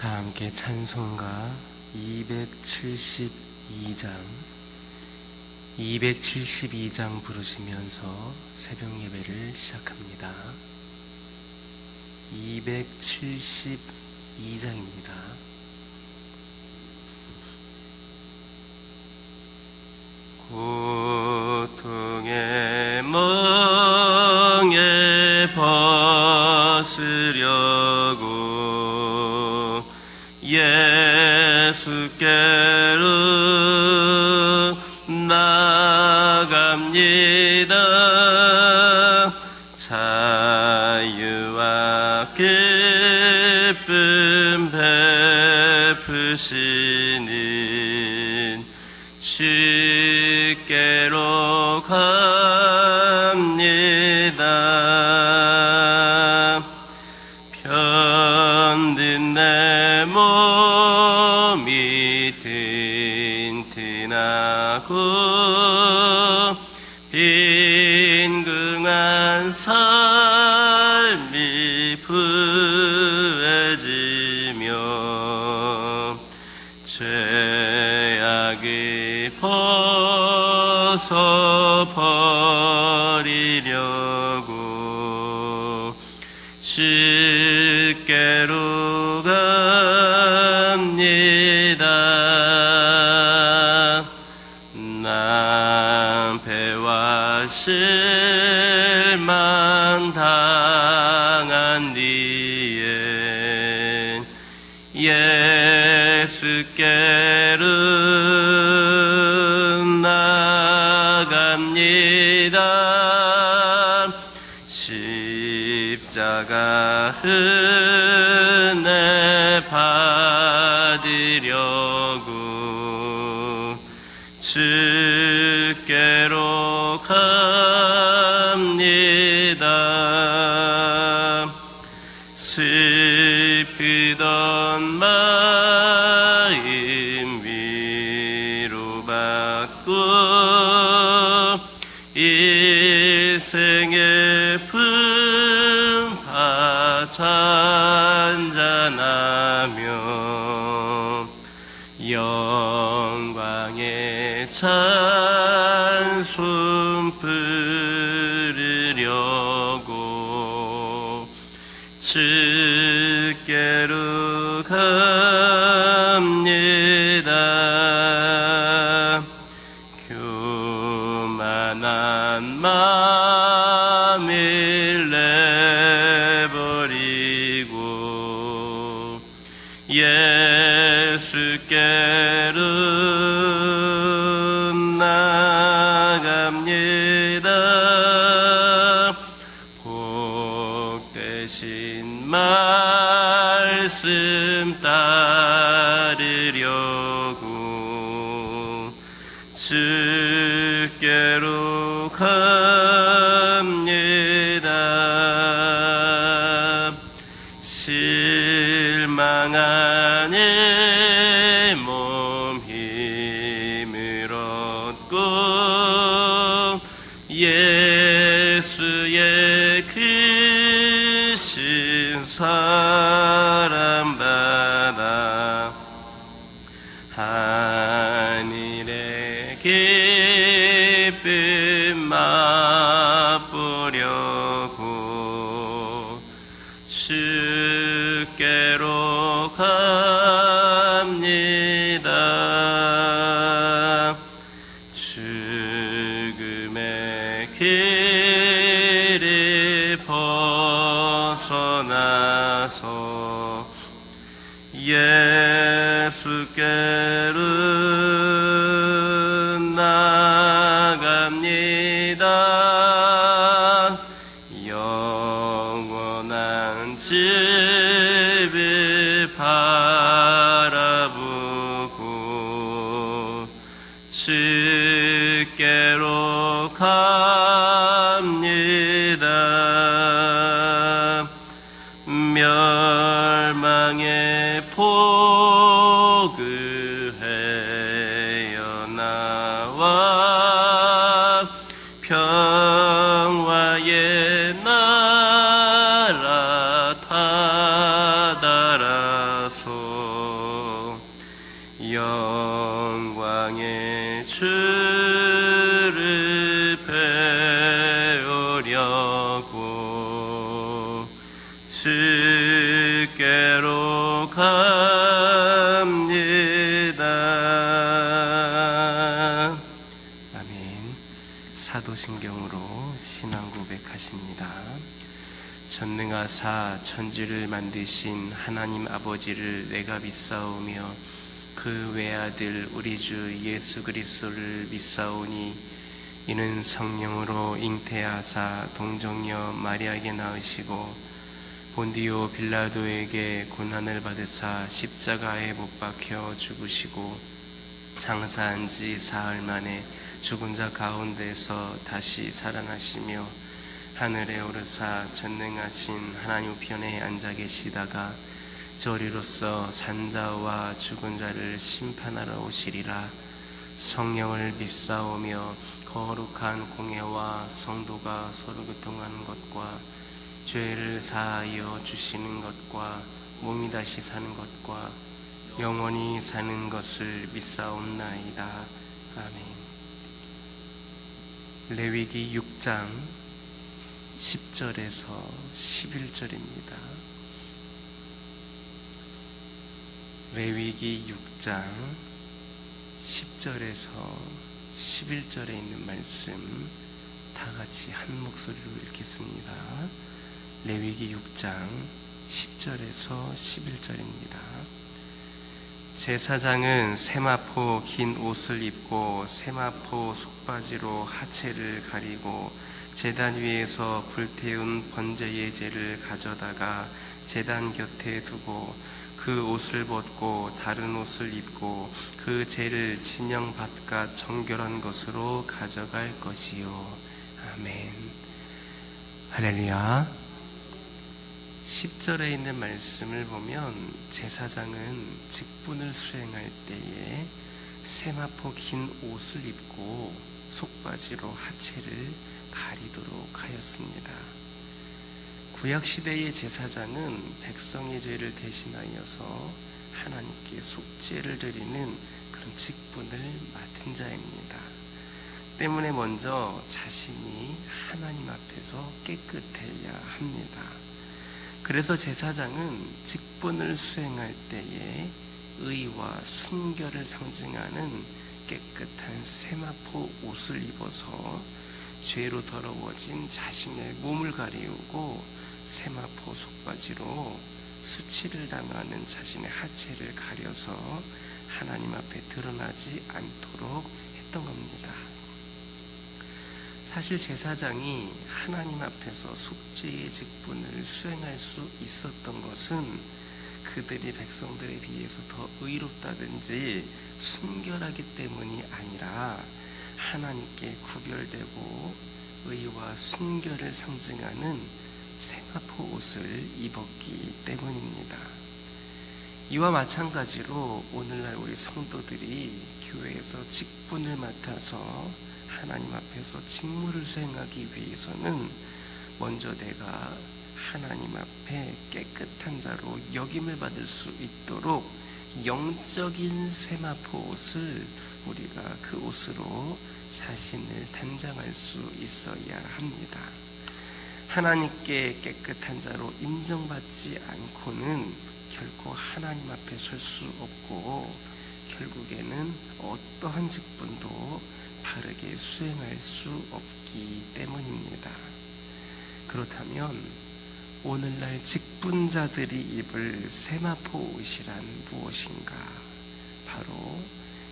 다 함께 찬송가 272장 부르시면서 새벽 예배를 시작합니다. 272장입니다. 고통의 멍에 벗으려고 예수께로 나갑니다. 자유와 기쁨 베푸시는 주께로 갑니다. 편든 내 몸이 튼튼하고 빈궁한 삶이 부해지며 죄악이 벗어버리려고 주께로 갑니다. 낭패와 실망 당한 뒤에 예수께로 나갑니다. 십자가 은혜 받으려고 주께로 갑니다. 슬프던 마음 위로받고 일생의 풍파 잔잔하며 영광의 찬송 부르려고 주께로 갑니다. 교만한 마음을 내버리고 예수께로 나갑니다. 복되신 말씀 따르려고 주께로 갑니다. 실망한 내 몸 힘을 얻고 예수의 크신 사랑 받아 하늘의 기쁨 맛보려고 주께로 갑니다. 죽음의 길을 벗어나서 예수께로 나갑니다. 영원한 집을 바라보고 주께로 갑니다. 멸망의 폭을 헤어나와 평화의 나라 다다라소 주를 배우려고 주께로 갑니다. 아멘. 사도신경으로 신앙 고백하십니다. 전능하사 천지를 만드신 하나님 아버지를 내가 믿사오며 그 외아들 우리 주 예수 그리스도를 믿사오니 이는 성령으로 잉태하사 동정녀 마리아에게 낳으시고 본디오 빌라도에게 고난을 받으사 십자가에 못 박혀 죽으시고 장사한 지 사흘 만에 죽은 자 가운데서 다시 살아나시며 하늘에 오르사 전능하신 하나님 우편에 앉아 계시다가 저리로서 산자와 죽은 자를 심판하러 오시리라. 성령을 믿사오며 거룩한 공예와 성도가 서로 교통하는 것과 죄를 사하여 주시는 것과 몸이 다시 사는 것과 영원히 사는 것을 믿사옵나이다. 아멘. 레위기 6장 10절에서 11절입니다. 레위기 6장 10절에서 11절에 있는 말씀 다 같이 한 목소리로 읽겠습니다. 레위기 6장 10절에서 11절입니다. 제사장은 세마포 긴 옷을 입고 세마포 속바지로 하체를 가리고 제단 위에서 불태운 번제 예제를 가져다가 제단 곁에 두고 그 옷을 벗고 다른 옷을 입고 그 제를 진영 바깥 정결한 것으로 가져갈 것이요. 아멘. 할렐루야. 10절에 있는 말씀을 보면 제사장은 직분을 수행할 때에 세마포 긴 옷을 입고 속바지로 하체를 가리도록 하였습니다. 구약시대의 제사장은 백성의 죄를 대신하여서 하나님께 속죄를 드리는 그런 직분을 맡은 자입니다. 때문에 먼저 자신이 하나님 앞에서 깨끗해야 합니다. 그래서 제사장은 직분을 수행할 때에 의와 순결을 상징하는 깨끗한 세마포 옷을 입어서 죄로 더러워진 자신의 몸을 가리우고 세마포 속바지로 수치를 당하는 자신의 하체를 가려서 하나님 앞에 드러나지 않도록 했던 겁니다. 사실 제사장이 하나님 앞에서 속죄의 직분을 수행할 수 있었던 것은 그들이 백성들에 비해서 더 의롭다든지 순결하기 때문이 아니라 하나님께 구별되고 의와 순결을 상징하는 세마포 옷을 입었기 때문입니다. 이와 마찬가지로 오늘날 우리 성도들이 교회에서 직분을 맡아서 하나님 앞에서 직무를 수행하기 위해서는 먼저 내가 하나님 앞에 깨끗한 자로 역임을 받을 수 있도록 영적인 세마포 옷을 우리가 그 옷으로 자신을 단장할 수 있어야 합니다. 하나님께 깨끗한 자로 인정받지 않고는 결코 하나님 앞에 설 수 없고 결국에는 어떠한 직분도 바르게 수행할 수 없기 때문입니다. 그렇다면 오늘날 직분자들이 입을 세마포 옷이란 무엇인가? 바로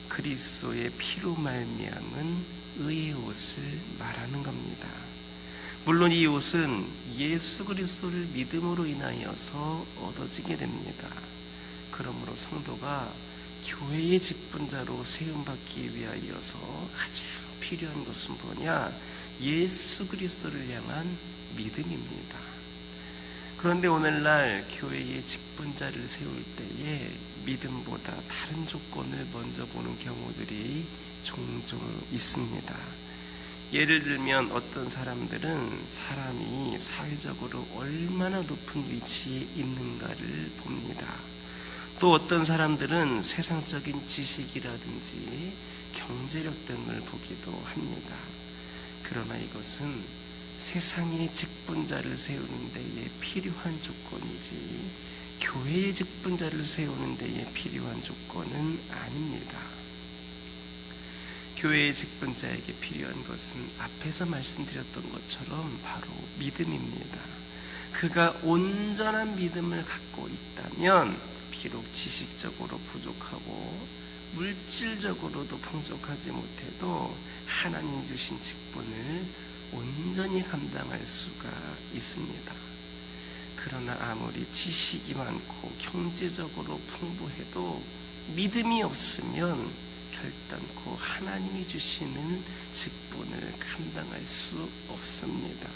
그리스도의 피로 말미암은 의의 옷을 말하는 겁니다. 물론 이 옷은 예수 그리스도를 믿음으로 인하여서 얻어지게 됩니다. 그러므로 성도가 교회의 직분자로 세움받기 위하여서 가장 필요한 것은 뭐냐? 예수 그리스도를 향한 믿음입니다. 그런데 오늘날 교회의 직분자를 세울 때에 믿음보다 다른 조건을 먼저 보는 경우들이 종종 있습니다. 예를 들면 어떤 사람들은 사람이 사회적으로 얼마나 높은 위치에 있는가를 봅니다. 또 어떤 사람들은 세상적인 지식이라든지 경제력 등을 보기도 합니다. 그러나 이것은 세상의 직분자를 세우는 데에 필요한 조건이지 교회의 직분자를 세우는 데에 필요한 조건은 아닙니다. 교회의 직분자에게 필요한 것은 앞에서 말씀드렸던 것처럼 바로 믿음입니다. 그가 온전한 믿음을 갖고 있다면 비록 지식적으로 부족하고 물질적으로도 풍족하지 못해도 하나님 주신 직분을 온전히 감당할 수가 있습니다. 그러나 아무리 지식이 많고 경제적으로 풍부해도 믿음이 없으면 결단코 하나님이 주시는 직분을 감당할 수 없습니다.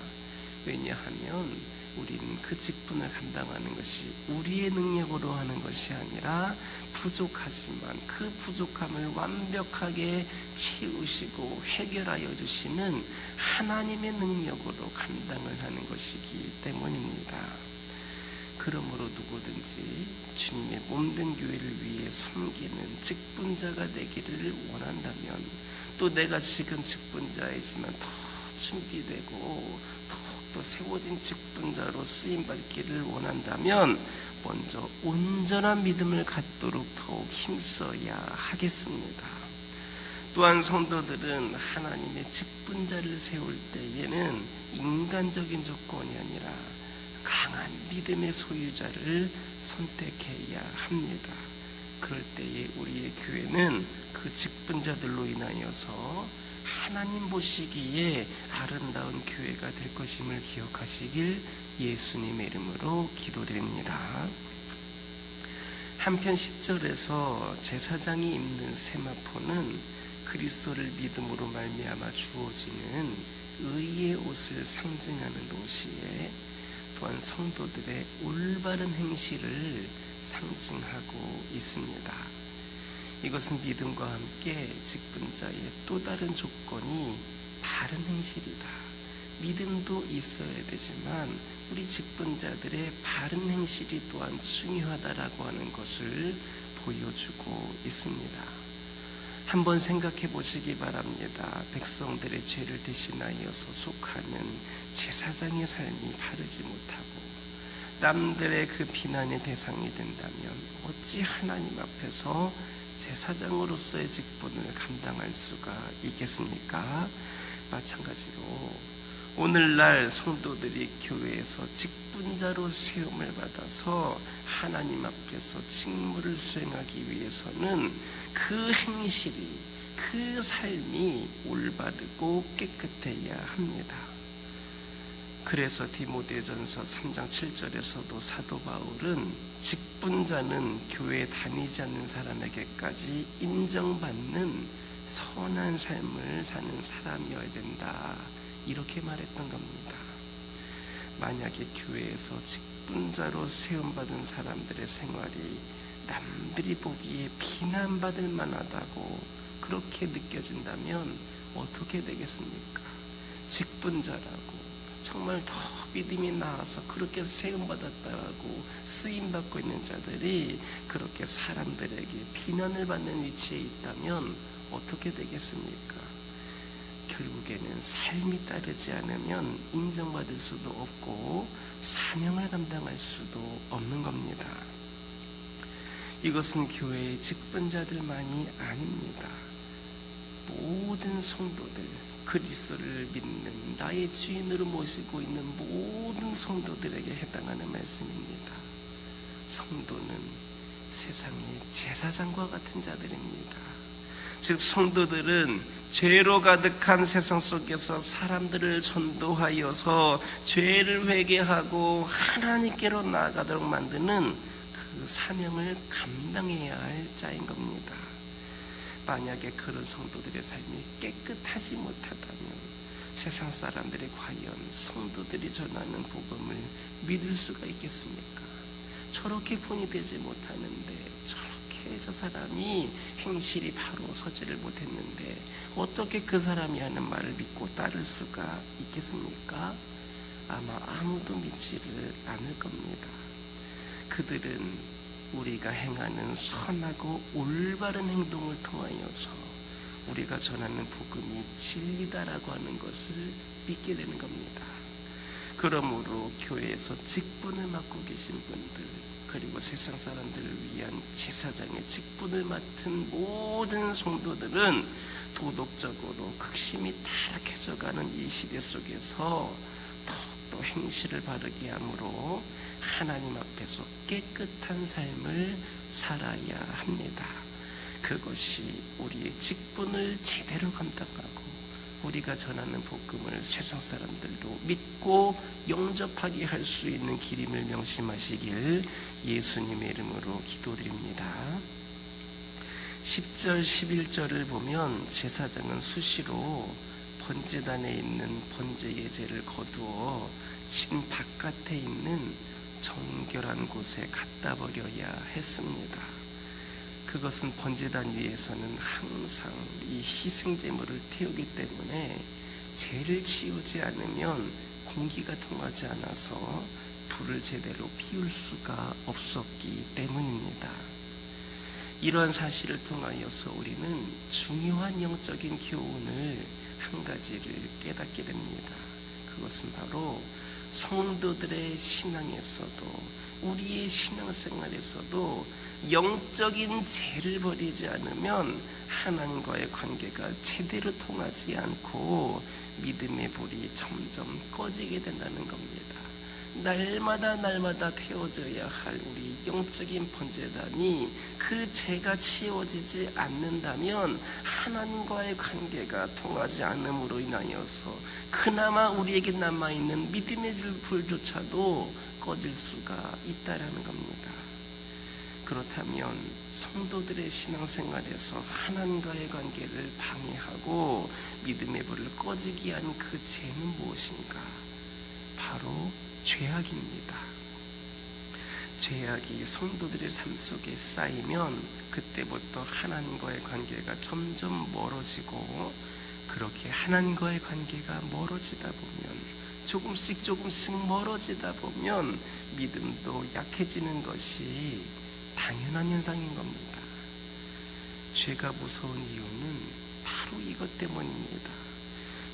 왜냐하면 우리는 그 직분을 감당하는 것이 우리의 능력으로 하는 것이 아니라 부족하지만 그 부족함을 완벽하게 채우시고 해결하여 주시는 하나님의 능력으로 감당을 하는 것이기 때문입니다. 그러므로 누구든지 주님의 몸된 교회를 위해 섬기는 직분자가 되기를 원한다면, 또 내가 지금 직분자이지만 더 준비되고 더욱더 세워진 직분자로 쓰임받기를 원한다면 먼저 온전한 믿음을 갖도록 더욱 힘써야 하겠습니다. 또한 성도들은 하나님의 직분자를 세울 때에는 인간적인 조건이 아니라 강한 믿음의 소유자를 선택해야 합니다. 그럴 때에 우리의 교회는 그 직분자들로 인하여서 하나님 보시기에 아름다운 교회가 될 것임을 기억하시길 예수님의 이름으로 기도드립니다. 한편 10절에서 제사장이 입는 세마포는 그리스도를 믿음으로 말미암아 주어지는 의의 옷을 상징하는 동시에 또한 성도들의 올바른 행실을 상징하고 있습니다. 이것은 믿음과 함께 직분자의 또 다른 조건이 바른 행실이다. 믿음도 있어야 되지만 우리 직분자들의 바른 행실이 또한 중요하다라고 하는 것을 보여주고 있습니다. 한번 생각해 보시기 바랍니다. 백성들의 죄를 대신하여서 속하는 제사장의 삶이 바르지 못하고 남들의 그 비난의 대상이 된다면 어찌 하나님 앞에서 제사장으로서의 직분을 감당할 수가 있겠습니까? 마찬가지로 오늘날 성도들이 교회에서 직분자로 세움을 받아서 하나님 앞에서 직무를 수행하기 위해서는 그 행실이, 그 삶이 올바르고 깨끗해야 합니다. 그래서 디모데전서 3장 7절에서도 사도 바울은 직분자는 교회에 다니지 않는 사람에게까지 인정받는 선한 삶을 사는 사람이어야 된다, 이렇게 말했던 겁니다. 만약에 교회에서 직분자로 세움받은 사람들의 생활이 남들이 보기에 비난받을 만하다고 그렇게 느껴진다면 어떻게 되겠습니까? 직분자라고 정말 더 믿음이 나아서 그렇게 세움받았다고 쓰임받고 있는 자들이 그렇게 사람들에게 비난을 받는 위치에 있다면 어떻게 되겠습니까? 결국에는 삶이 따르지 않으면 인정받을 수도 없고 사명을 감당할 수도 없는 겁니다. 이것은 교회의 직분자들만이 아닙니다. 모든 성도들, 그리스도를 믿는 나의 주인으로 모시고 있는 모든 성도들에게 해당하는 말씀입니다. 성도는 세상의 제사장과 같은 자들입니다. 즉 성도들은 죄로 가득한 세상 속에서 사람들을 전도하여서 죄를 회개하고 하나님께로 나아가도록 만드는 그 사명을 감당해야 할 자인 겁니다. 만약에 그런 성도들의 삶이 깨끗하지 못하다면 세상 사람들이 과연 성도들이 전하는 복음을 믿을 수가 있겠습니까? 저렇게 본이 되지 못하는데, 저렇게 저 사람이 행실이 바로 서지를 못했는데 어떻게 그 사람이 하는 말을 믿고 따를 수가 있겠습니까? 아마 아무도 믿지를 않을 겁니다. 그들은 우리가 행하는 선하고 올바른 행동을 통하여서 우리가 전하는 복음이 진리다라고 하는 것을 믿게 되는 겁니다. 그러므로 교회에서 직분을 맡고 계신 분들, 그리고 세상 사람들을 위한 제사장의 직분을 맡은 모든 성도들은 도덕적으로 극심히 타락해져가는 이 시대 속에서 더욱더 행실을 바르게 함으로 하나님 앞에서 깨끗한 삶을 살아야 합니다. 그것이 우리의 직분을 제대로 감당하고 우리가 전하는 복음을 세상 사람들도 믿고 영접하게 할 수 있는 길임을 명심하시길 예수님의 이름으로 기도드립니다. 10절 11절을 보면 제사장은 수시로 번제단에 있는 번제 예제를 거두어 진 바깥에 있는 정결한 곳에 갖다 버려야 했습니다. 그것은 번제단 위에서는 항상 이 희생제물을 태우기 때문에 죄를 치우지 않으면 공기가 통하지 않아서 불을 제대로 피울 수가 없었기 때문입니다. 이러한 사실을 통하여서 우리는 중요한 영적인 교훈을 한 가지를 깨닫게 됩니다. 그것은 바로 성도들의 신앙에서도 우리의 신앙생활에서도 영적인 죄를 버리지 않으면 하나님과의 관계가 제대로 통하지 않고 믿음의 불이 점점 꺼지게 된다는 겁니다. 날마다 태워져야 할 우리 영적인 번제단이 그 죄가 치워지지 않는다면 하나님과의 관계가 통하지 않음으로 인하여서 그나마 우리에게 남아있는 믿음의 불조차도 꺼질 수가 있다라는 겁니다. 그렇다면 성도들의 신앙생활에서 하나님과의 관계를 방해하고 믿음의 불을 꺼지게 한 그 죄는 무엇인가? 바로 죄악입니다. 죄악이 성도들의 삶 속에 쌓이면 그때부터 하나님과의 관계가 점점 멀어지고, 그렇게 하나님과의 관계가 멀어지다 보면 조금씩 멀어지다 보면 믿음도 약해지는 것이 당연한 현상인 겁니다. 죄가 무서운 이유는 바로 이것 때문입니다.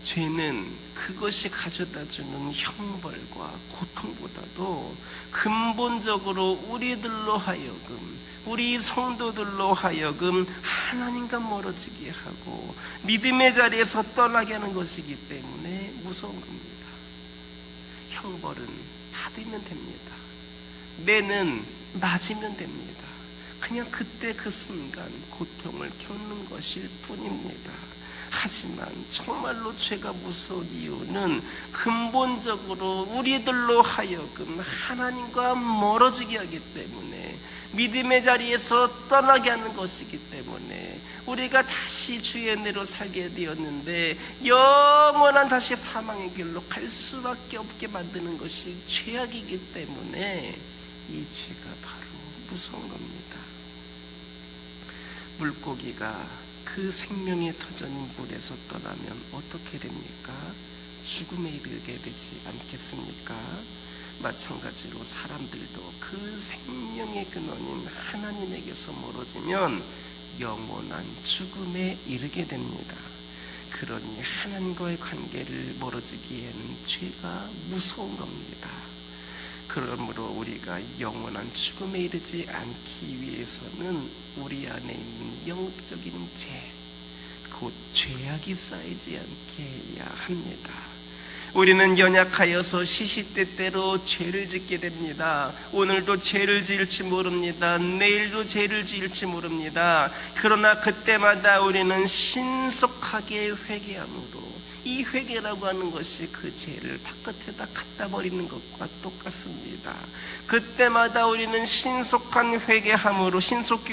죄는 그것이 가져다주는 형벌과 고통보다도 근본적으로 우리들로 하여금, 우리 성도들로 하여금 하나님과 멀어지게 하고 믿음의 자리에서 떠나게 하는 것이기 때문에 무서운 겁니다. 형벌은 받으면 됩니다. 매는 맞으면 됩니다. 그냥 그때 그 순간 고통을 겪는 것일 뿐입니다. 하지만 정말로 죄가 무서운 이유는 근본적으로 우리들로 하여금 하나님과 멀어지게 하기 때문에, 믿음의 자리에서 떠나게 하는 것이기 때문에 우리가 다시 주의 은혜로 살게 되었는데 영원한 다시 사망의 길로 갈 수밖에 없게 만드는 것이 죄악이기 때문에 이 죄가 바로 무서운 겁니다. 물고기가 그 생명의 터전인 물에서 떠나면 어떻게 됩니까? 죽음에 이르게 되지 않겠습니까? 마찬가지로 사람들도 그 생명의 근원인 하나님에게서 멀어지면 영원한 죽음에 이르게 됩니다. 그러니 하나님과의 관계를 멀어지기에는 죄가 무서운 겁니다. 그러므로 우리가 영원한 죽음에 이르지 않기 위해서는 우리 안에 있는 영적인 죄, 곧 죄악이 쌓이지 않게 해야 합니다. 우리는 연약하여서 시시때때로 죄를 짓게 됩니다. 오늘도 죄를 지을지 모릅니다. 내일도 죄를 지을지 모릅니다. 그러나 그때마다 우리는 신속하게 회개함으로, 이 회개라고 하는 것이 그 죄를 바깥에다 갖다 버리는 것과 똑같습니다. 그때마다 우리는 신속히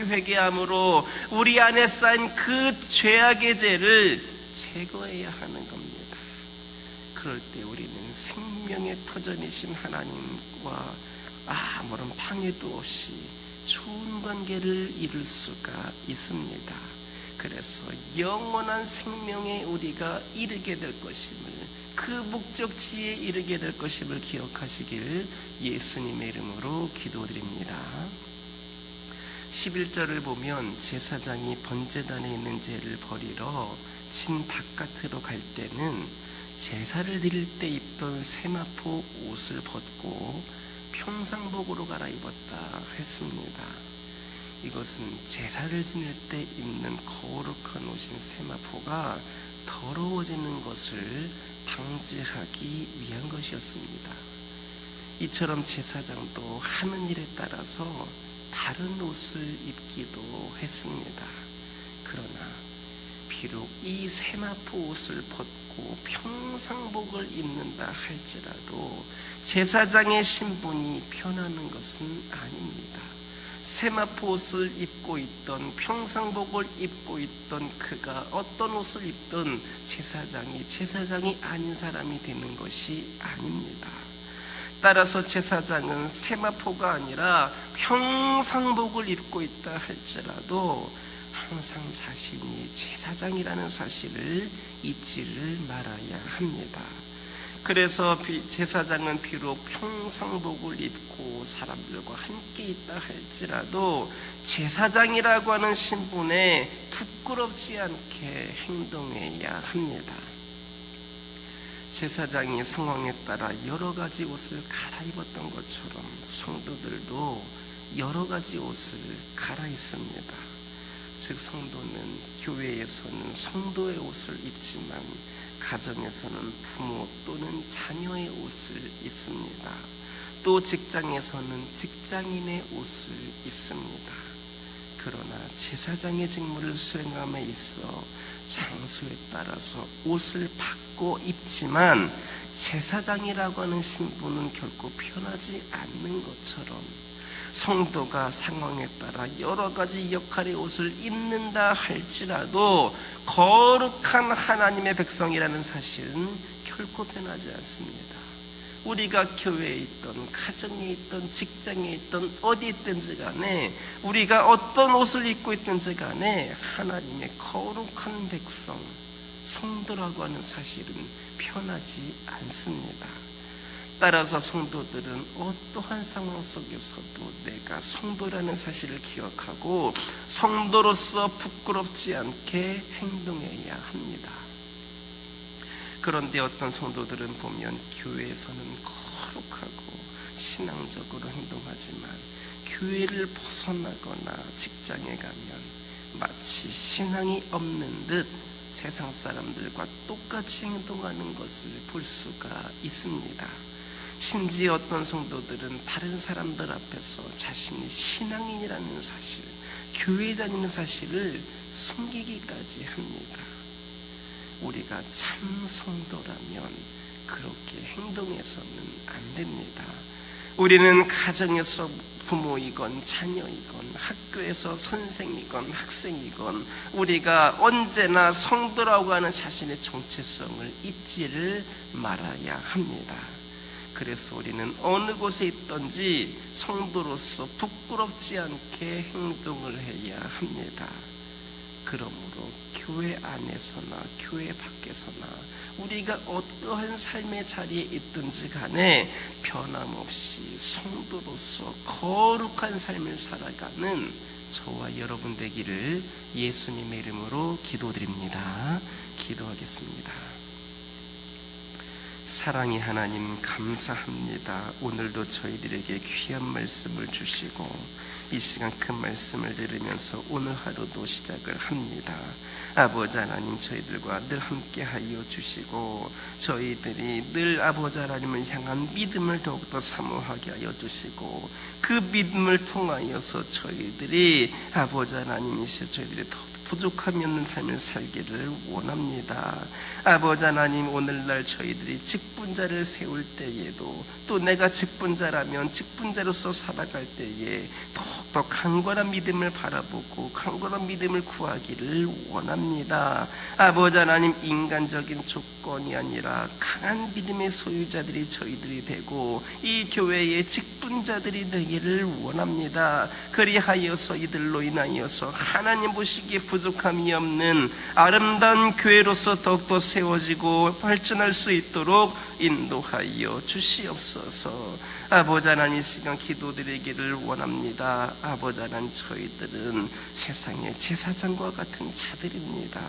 회개함으로 우리 안에 쌓인 그 죄악의 죄를 제거해야 하는 겁니다. 그럴 때 우리는 생명의 터전이신 하나님과 아무런 방해도 없이 좋은 관계를 이룰 수가 있습니다. 그래서 영원한 생명에 우리가 이르게 될 것임을, 그 목적지에 이르게 될 것임을 기억하시길 예수님의 이름으로 기도드립니다. 11절을 보면 제사장이 번제단에 있는 죄를 버리러 진 바깥으로 갈 때는 제사를 드릴 때 입던 세마포 옷을 벗고 평상복으로 갈아입었다 했습니다. 이것은 제사를 지낼 때 입는 거룩한 옷인 세마포가 더러워지는 것을 방지하기 위한 것이었습니다. 이처럼 제사장도 하는 일에 따라서 다른 옷을 입기도 했습니다. 그러나 비록 이 세마포 옷을 벗고 평상복을 입는다 할지라도 제사장의 신분이 변하는 것은 아닙니다. 세마포 옷을 입고 있던, 평상복을 입고 있던 그가 어떤 옷을 입든 제사장이 아닌 사람이 되는 것이 아닙니다. 따라서 제사장은 세마포가 아니라 평상복을 입고 있다 할지라도 항상 자신이 제사장이라는 사실을 잊지를 말아야 합니다. 그래서 제사장은 비록 평상복을 입고 사람들과 함께 있다 할지라도 제사장이라고 하는 신분에 부끄럽지 않게 행동해야 합니다. 제사장이 상황에 따라 여러 가지 옷을 갈아입었던 것처럼 성도들도 여러 가지 옷을 갈아입습니다. 즉 성도는 교회에서는 성도의 옷을 입지만 가정에서는 부모 또는 자녀의 옷을 입습니다. 또 직장에서는 직장인의 옷을 입습니다. 그러나 제사장의 직무를 수행함에 있어 장소에 따라서 옷을 바꿔 입지만 제사장이라고 하는 신분은 결코 변하지 않는 것처럼 성도가 상황에 따라 여러 가지 역할의 옷을 입는다 할지라도 거룩한 하나님의 백성이라는 사실은 결코 변하지 않습니다. 우리가 교회에 있던, 가정에 있던, 직장에 있던, 어디 있든지 간에 우리가 어떤 옷을 입고 있든지 간에 하나님의 거룩한 백성, 성도라고 하는 사실은 변하지 않습니다. 따라서 성도들은 어떠한 상황 속에서도 내가 성도라는 사실을 기억하고 성도로서 부끄럽지 않게 행동해야 합니다. 그런데 어떤 성도들은 보면 교회에서는 거룩하고 신앙적으로 행동하지만 교회를 벗어나거나 직장에 가면 마치 신앙이 없는 듯 세상 사람들과 똑같이 행동하는 것을 볼 수가 있습니다. 심지어 어떤 성도들은 다른 사람들 앞에서 자신이 신앙인이라는 사실, 교회 다니는 사실을 숨기기까지 합니다. 우리가 참 성도라면 그렇게 행동해서는 안 됩니다. 우리는 가정에서 부모이건 자녀이건 학교에서 선생이건 학생이건 우리가 언제나 성도라고 하는 자신의 정체성을 잊지를 말아야 합니다. 그래서 우리는 어느 곳에 있든지 성도로서 부끄럽지 않게 행동을 해야 합니다. 그러므로 교회 안에서나 교회 밖에서나 우리가 어떠한 삶의 자리에 있든지 간에 변함없이 성도로서 거룩한 삶을 살아가는 저와 여러분 되기를 예수님의 이름으로 기도드립니다. 기도하겠습니다. 사랑의 하나님 감사합니다. 오늘도 저희들에게 귀한 말씀을 주시고 이 시간 그 말씀을 들으면서 오늘 하루도 시작을 합니다. 아버지 하나님, 저희들과 늘 함께하여 주시고 저희들이 늘 아버지 하나님을 향한 믿음을 더욱더 사모하게 하여 주시고 그 믿음을 통하여서 저희들이 아버지 하나님이시여 저희들이 더 부족함이 없는 삶을 살기를 원합니다. 아버지 하나님, 오늘날 저희들이 직분자를 세울 때에도 또 내가 직분자라면 직분자로서 살아갈 때에 더욱더 강건한 믿음을 바라보고 강건한 믿음을 구하기를 원합니다. 아버지 하나님, 인간적인 조건이 아니라 강한 믿음의 소유자들이 저희들이 되고 이 교회의 직분자들이 되기를 원합니다. 그리하여서 이들로 인하여서 하나님 보시기에 부족함이 없는 아름다운 교회로서 더욱더 세워지고 발전할 수 있도록 인도하여 주시옵소서. 아버지 하나님, 이 시간 기도드리기를 원합니다. 아버지 하나님, 저희들은 세상의 제사장과 같은 자들입니다.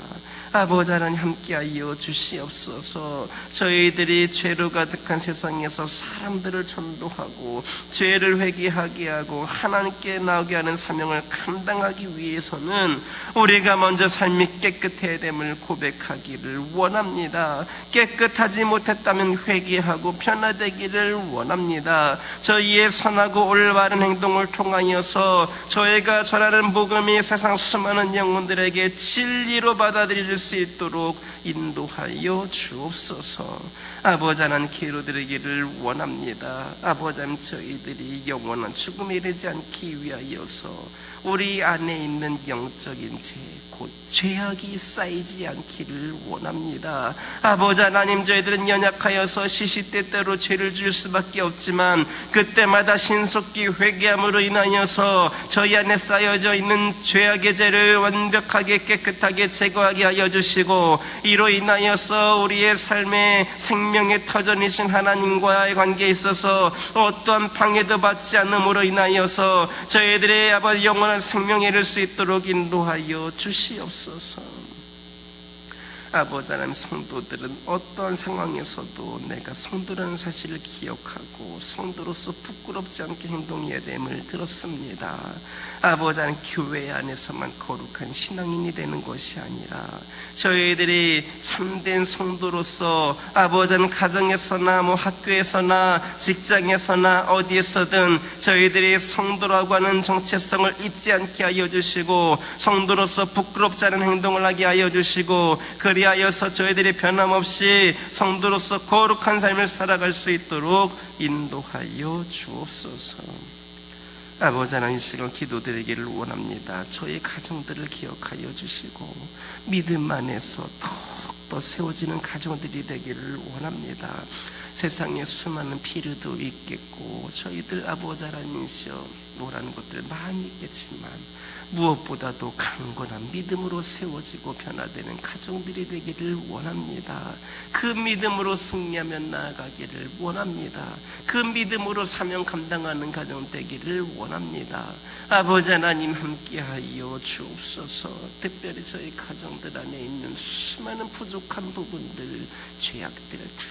아버지 하나님, 함께하여 주시옵소서. 저희들이 죄로 가득한 세상에서 사람들을 전도하고 죄를 회개하게 하고 하나님께 나오게 하는 사명을 감당하기 위해서는 우리가 먼저 삶이 깨끗해야 됨을 고백하기를 원합니다. 깨끗하지 못했다면 회개하고 변화되기를 원합니다. 저희의 선하고 올바른 행동을 통하여서 저희가 전하는 복음이 세상 수많은 영혼들에게 진리로 받아들일 수 있도록 인도하여 주옵소서. 아버지 하나님, 기회로 드리기를 원합니다. 아버지 하나님, 저희들이 영원한 죽음에 이르지 않기 위하여서 우리 안에 있는 영적인 죄, 곧 죄악이 쌓이지 않기를 원합니다. 아버지 하나님, 저희들은 연약하여서 시시때때로 죄를 지을 수밖에 없지만 그때마다 신속히 회개함으로 인하여서 저희 안에 쌓여져 있는 죄악의 죄를 완벽하게 깨끗하게 제거하게 하여 주시고, 이로 인하여서 우리의 삶의 생명의 터전이신 하나님과의 관계에 있어서 어떠한 방해도 받지 않음으로 인하여서 저희들의 아버지 영원한 생명에 이를 수 있도록 인도하여 주시옵소서. 아버지 하나님, 성도들은 어떠한 상황에서도 내가 성도라는 사실을 기억하고 성도로서 부끄럽지 않게 행동해야 됨을 들었습니다. 아버지 하나님, 교회 안에서만 거룩한 신앙인이 되는 것이 아니라 저희들이 참된 성도로서 아버지 하나님, 가정에서나 학교에서나 직장에서나 어디에서든 저희들이 성도라고 하는 정체성을 잊지 않게 하여 주시고, 성도로서 부끄럽지 않은 행동을 하게 하여 주시고, 그리하여서 저희들이 변함없이 성도로서 거룩한 삶을 살아갈 수 있도록 인도하여 주옵소서. 아버지 하나님, 이 시간 기도드리기를 원합니다. 저희 가정들을 기억하여 주시고 믿음 안에서 더욱더 세워지는 가정들이 되기를 원합니다. 세상에 수많은 필요도 있겠고 저희들 아버지 하나님이시여 오라는 것들 많이 있겠지만 무엇보다도 강건한 믿음으로 세워지고 변화되는 가정들이 되기를 원합니다. 그 믿음으로 승리하며 나아가기를 원합니다. 그 믿음으로 사명 감당하는 가정 되기를 원합니다. 아버지 하나님, 함께하여 주옵소서. 특별히 저희 가정들 안에 있는 수많은 부족한 부분들, 죄악들을 다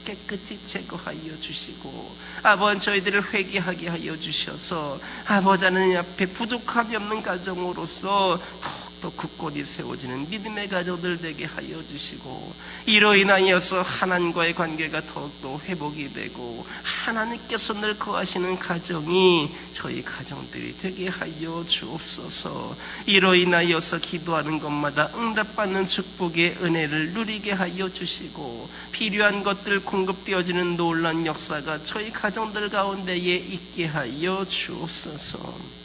깨끗이 제거하여 주시고, 아버지 저희들을 회개하게 하여 주셔서 아버지 하나님 앞에 부족함이 없는 가정으로서 더욱더 굳건히 세워지는 믿음의 가정들 되게 하여 주시고, 이로 인하여서 하나님과의 관계가 더욱더 회복이 되고 하나님께서 늘 거하시는 가정이 저희 가정들이 되게 하여 주옵소서. 이로 인하여서 기도하는 것마다 응답받는 축복의 은혜를 누리게 하여 주시고, 필요한 것들 공급되어지는 놀라운 역사가 저희 가정들 가운데에 있게 하여 주옵소서.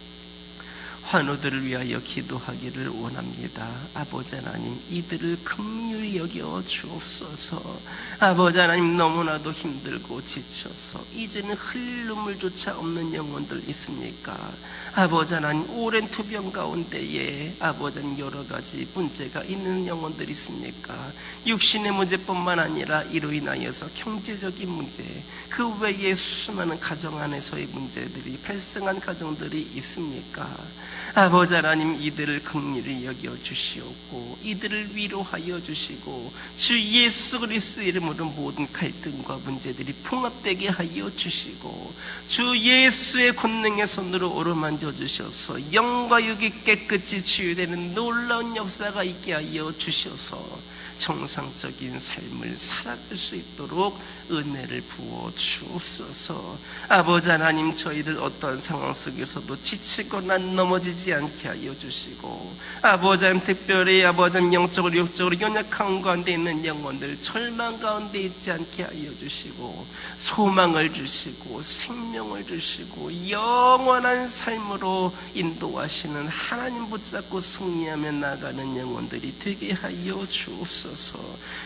환우들을 위하여 기도하기를 원합니다. 아버지 하나님, 이들을 긍휼히 여겨 주옵소서. 아버지 하나님, 너무나도 힘들고 지쳐서 이제는 흘릴 눈물조차 없는 영혼들 있습니까? 아버지 하나님, 오랜 투병 가운데에 아버지 하나님 여러 가지 문제가 있는 영혼들 있습니까? 육신의 문제뿐만 아니라 이로 인하여서 경제적인 문제, 그 외에 수많은 가정 안에서의 문제들이 발생한 가정들이 있습니까? 아버지 하나님, 이들을 긍휼히 여겨 주시옵고 이들을 위로하여 주시고 주 예수 그리스도의 이름으로 모든 갈등과 문제들이 봉합되게 하여 주시고 주 예수의 권능의 손으로 오르만져 주셔서 영과 육이 깨끗이 치유되는 놀라운 역사가 있게 하여 주셔서 정상적인 삶을 살아갈 수 있도록 은혜를 부어 주옵소서. 아버지 하나님, 저희들 어떠한 상황 속에서도 지치거나 넘어지지 않게 하여 주시고, 아버지 하나님, 특별히 아버지 하나님 영적으로 육적으로 연약한 가운데 있는 영혼들 절망 가운데 있지 않게 하여 주시고 소망을 주시고 생명을 주시고 영원한 삶으로 인도하시는 하나님 붙잡고 승리하며 나가는 영혼들이 되게 하여 주옵소서. 주옵소서.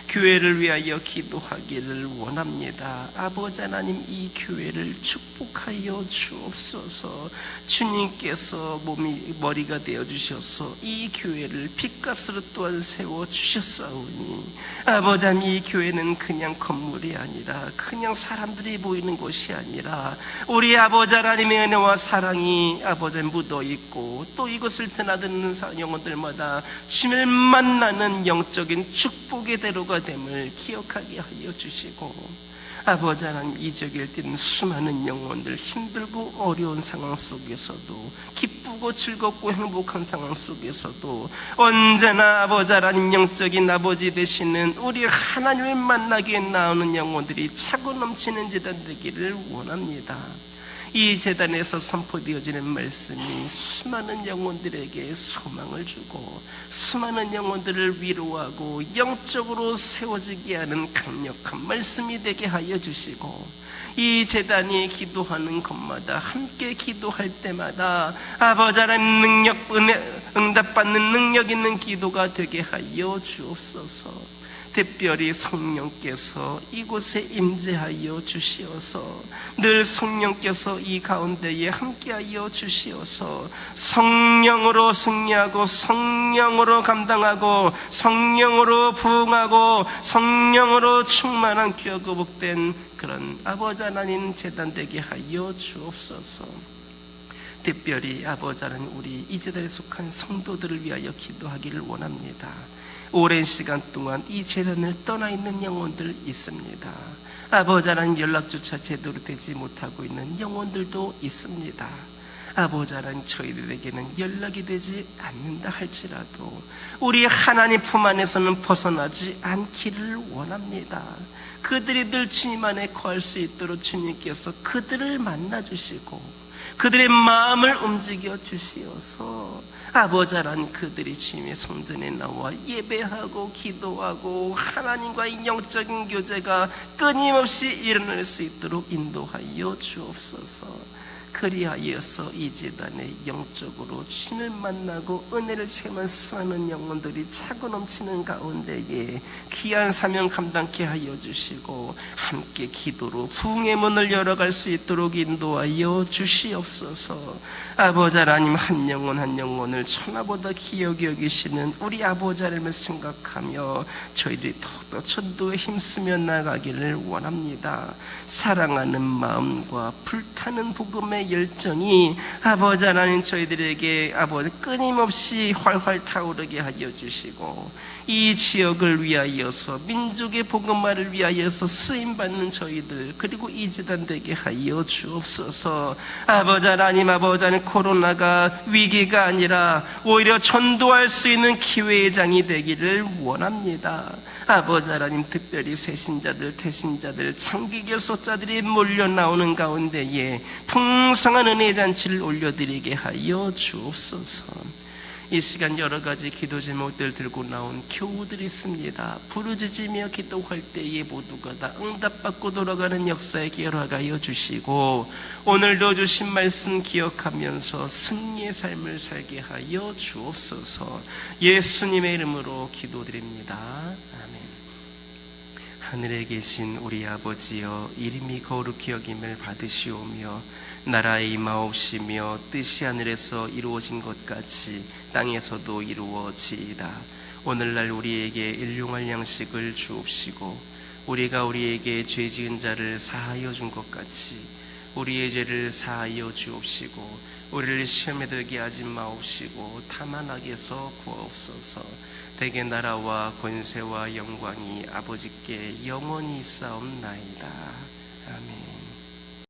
교회를 위하여 기도하기를 원합니다. 아버지 하나님, 이 교회를 축복하여 주옵소서. 주님께서 머리가 되어주셔서 이 교회를 핏값으로 또한 세워주셨사오니 아버지 하나님, 이 교회는 그냥 건물이 아니라 그냥 사람들이 보이는 곳이 아니라 우리 아버지 하나님의 은혜와 사랑이 아버지 묻어있고 또 이것을 드나드는 영혼들마다 주님을 만나는 영적인 축복의 대로가 됨을 기억하게 하여 주시고, 아버지 하나님, 이적일 때는 수많은 영혼들, 힘들고 어려운 상황 속에서도 기쁘고 즐겁고 행복한 상황 속에서도 언제나 아버지 하나님, 영적인 아버지 되시는 우리 하나님을 만나기 위해 나오는 영혼들이 차고 넘치는 제단 되기를 원합니다. 이 제단에서 선포되어지는 말씀이 수많은 영혼들에게 소망을 주고 수많은 영혼들을 위로하고 영적으로 세워지게 하는 강력한 말씀이 되게 하여 주시고, 이 제단이 기도하는 것마다 함께 기도할 때마다 아버지 하나님 응답받는 능력 있는 기도가 되게 하여 주옵소서. 특별히 성령께서 이곳에 임재하여 주시어서 늘 성령께서 이 가운데에 함께하여 주시어서 성령으로 승리하고 성령으로 감당하고 성령으로 부응하고 성령으로 충만한 귀하고 복된 그런 아버지 하나님 제단 되게 하여 주옵소서. 특별히 아버지 하나님, 우리 이 제단에 속한 성도들을 위하여 기도하기를 원합니다. 오랜 시간 동안 이 재단을 떠나 있는 영혼들 있습니다. 아버지 하나님, 연락조차 제대로 되지 못하고 있는 영혼들도 있습니다. 아버지 하나님, 저희들에게는 연락이 되지 않는다 할지라도 우리 하나님 품 안에서는 벗어나지 않기를 원합니다. 그들이 늘 주님 안에 거할 수 있도록 주님께서 그들을 만나주시고 그들의 마음을 움직여 주시어서 아버지 하나님, 그들이 주님의 성전에 나와 예배하고 기도하고 하나님과의 영적인 교제가 끊임없이 일어날 수 있도록 인도하여 주옵소서. 그리하여서 이 제단에 영적으로 주님을 만나고 은혜를 체험한 수많은 영혼들이 차고 넘치는 가운데에 귀한 사명 감당케 하여 주시고 함께 기도로 부흥의 문을 열어갈 수 있도록 인도하여 주시옵소서. 아버지 하나님, 한 영혼 한 영혼을 천하보다 귀하게 여기시는 우리 아버지 하나님을 생각하며 저희들이 더욱더 전도에 힘쓰며 나가기를 원합니다. 사랑하는 마음과 불타는 복음의 열정이 아버지 하나님, 저희들에게 아버지 끊임없이 활활 타오르게 하여 주시고 이 지역을 위하여서 민족의 복음화를 위하여서 쓰임받는 저희들, 그리고 이 제단 되게 하여 주옵소서. 아버지 하나님, 코로나가 위기가 아니라 오히려 전도할 수 있는 기회의 장이 되기를 원합니다. 아버지 하나님, 특별히 세신자들, 태신자들, 장기결속자들이 몰려 나오는 가운데에 풍성한 은혜의 잔치를 올려드리게 하여 주옵소서. 이 시간 여러 가지 기도 제목들 들고 나온 교우들이 있습니다. 부르짖으며 기도할 때에 모두가 다 응답받고 돌아가는 역사에 기여하여 주시고 오늘도 주신 말씀 기억하면서 승리의 삶을 살게 하여 주옵소서. 예수님의 이름으로 기도드립니다. 아멘. 하늘에 계신 우리 아버지여, 이름이 거룩히 여김을 받으시오며 나라의 임하옵시며 뜻이 하늘에서 이루어진 것 같이 땅에서도 이루어지이다. 오늘날 우리에게 일용할 양식을 주옵시고 우리가 우리에게 죄 지은 자를 사하여 준 것 같이 우리의 죄를 사하여 주옵시고 우리를 시험에 들게 하지 마옵시고 다만 악에서 구하옵소서. 대개 나라와 권세와 영광이 아버지께 영원히 있사옵나이다. 아멘.